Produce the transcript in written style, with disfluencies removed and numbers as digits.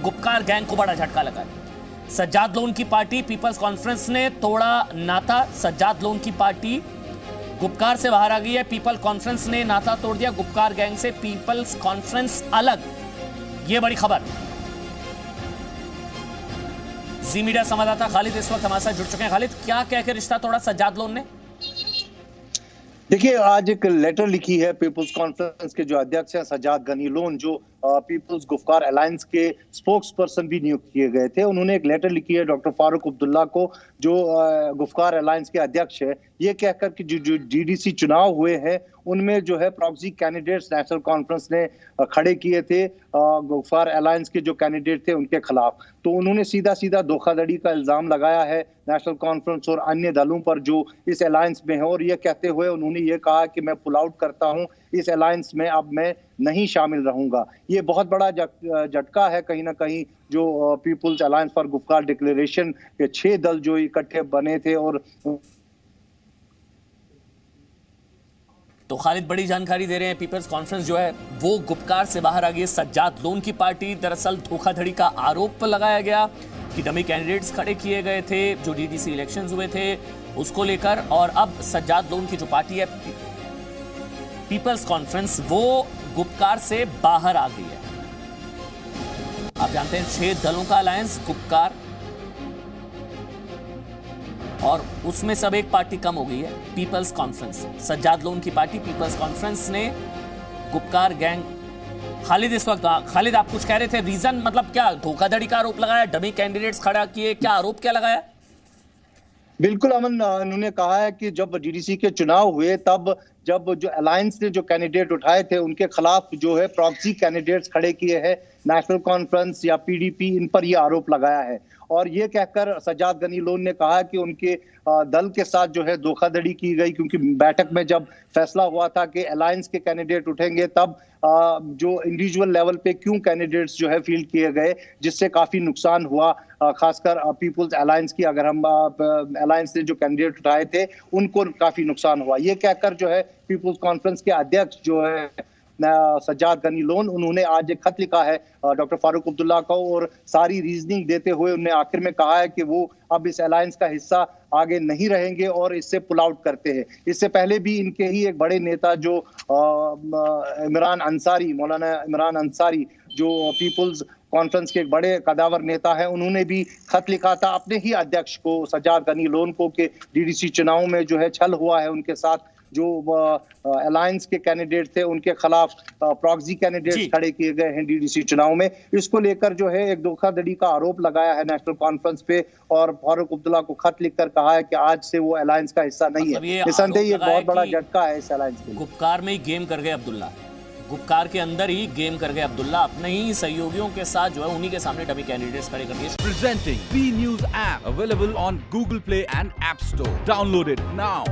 Gupkar gang को बड़ा झटका लगा है। सज्जाद लोन की पार्टी पीपल्स कॉन्फ्रेंस ने तोड़ा नाता। सज्जाद लोन की पार्टी गुपकार से बाहर आ गई है। पीपल कॉन्फ्रेंस ने नाता तोड़ दिया गुपकार गैंग से। पीपल्स कॉन्फ्रेंस अलग, यह बड़ी खबर। जी मीडिया संवाददाता खालिद इस वक्त हमारे साथ जुड़ चुके हैं। खालिद, क्या कह के रिश्ता तोड़ा सज्जाद लोन ने? देखिए, आज एक लेटर लिखी है पीपल्स कॉन्फ्रेंस के जो अध्यक्ष हैं सज्जाद गनी लोन, जो पीपल्स गुफ्कार अलायंस के स्पोक्स पर्सन भी नियुक्त किए गए थे। उन्होंने एक लेटर लिखी है डॉक्टर फारूक अब्दुल्ला को, जो गुफ्कार अलायंस के अध्यक्ष है, ये कहकर कि जो डीडीसी चुनाव हुए हैं उनमें जो है प्रॉक्सी कैंडिडेट्स नेशनल कॉन्फ्रेंस ने खड़े किए थे गुफ्कार अलायंस के जो कैंडिडेट थे उनके खिलाफ। तो उन्होंने सीधा सीधा धोखाधड़ी का इल्जाम लगाया है नेशनल कॉन्फ्रेंस और अन्य दलों पर जो इस अलायंस में है, और ये कहते हुए उन्होंने ये कहा कि मैं पुल आउट करता हूं, इस अलायंस में अब मैं नहीं शामिल रहूंगा। ये बहुत बड़ा झटका है कहीं ना कहीं, जो peoples alliance for Gupkar declaration के 6 दल जो इकट्ठे बने थे। और तो खालिद बड़ी जानकारी दे रहे हैं, पीपल्स कॉन्फ्रेंस जो है वो गुपकार से बाहर आ गई। सज्जाद लोन की पार्टी, दरअसल धोखाधड़ी का आरोप लगाया गया कि डमी कैंडिडेट्स खड़े किए गए थे जो डीडीसी इलेक्शंस हुए थे उसको लेकर। और अब सज्जाद लोन की जो पार्टी है पीपल्स कॉन्फ्रेंस, वो गुपकार से बाहर आ गई है। आप जानते हैं 6 दलों का अलायंस गुपकार, और उसमें सब एक पार्टी कम हो गई है पीपल्स कॉन्फ्रेंस। सज्जाद लोन की पार्टी पीपल्स कॉन्फ्रेंस ने गुपकार गैंग। खालिद इस वक्त, खालिद आप कुछ कह रहे थे, रीजन मतलब क्या? धोखाधड़ी का आरोप लगाया, डमी कैंडिडेट्स खड़ा किए, क्या आरोप क्या लगाया? बिल्कुल अमन, उन्होंने कहा है कि जब डीडीसी के चुनाव हुए तब जब जो अलायंस ने जो कैंडिडेट उठाए थे उनके खिलाफ जो है प्रॉक्सी कैंडिडेट्स खड़े किए हैं नेशनल कॉन्फ्रेंस या पीडीपी, इन पर यह आरोप लगाया है। और ये कहकर सज्जाद गनी लोन ने कहा कि उनके दल के साथ जो है धोखाधड़ी की गई, क्योंकि बैठक में जब फैसला हुआ था कि अलायंस के कैंडिडेट उठेंगे तब जो इंडिविजुअल लेवल पे क्यों कैंडिडेट्स जो है फील्ड किए गए, जिससे काफी नुकसान हुआ, खासकर पीपल्स अलायंस की। अगर हम अलायंस ने जो कैंडिडेट उठाए थे उनको काफी नुकसान हुआ, ये कहकर जो है पीपल्स कॉन्फ्रेंस के अध्यक्ष जो है सज्जाद गनी लोन, उन्होंने आज एक खत लिखा है डॉक्टर फारूक अब्दुल्ला को, और सारी रीजनिंग देते हुए उन्होंने आखिर में कहा है कि वो अब इस अलायंस का हिस्सा आगे नहीं रहेंगे और इससे पुल आउट करते हैं। इससे पहले भी इनके ही एक बड़े नेता जो इमरान अंसारी, मौलाना इमरान अंसारी, जो पीपल्स कॉन्फ्रेंस के एक बड़े कदावर नेता हैं, उन्होंने भी खत लिखा था अपने ही अध्यक्ष को सज्जाद गनी लोन को कि डीडीसी चुनाव में जो है छल हुआ है उनके साथ, जो अलायंस के कैंडिडेट थे उनके खिलाफ प्रॉक्सी कैंडिडेट्स खड़े किए गए हैं डीडीसी चुनाव में। इसको लेकर जो है एक धोखाधड़ी का आरोप लगाया है नेशनल कॉन्फ्रेंस पे, और फारूक अब्दुल्ला को खत लिखकर कहा है कि आज से वो अलायंस का हिस्सा नहीं है। निसंदेह एक बहुत बड़ा झटका है इस अलायंस के। गुपकार में ही गेम कर गए अब्दुल्ला, गुपकार के अंदर ही गेम कर गए अब्दुल्ला, अपने ही सहयोगियों के साथ जो है उन्हीं के सामने डमी कैंडिडेट्स खड़े कर दिए। Presenting B News app available on Google Play and App Store. Download it now.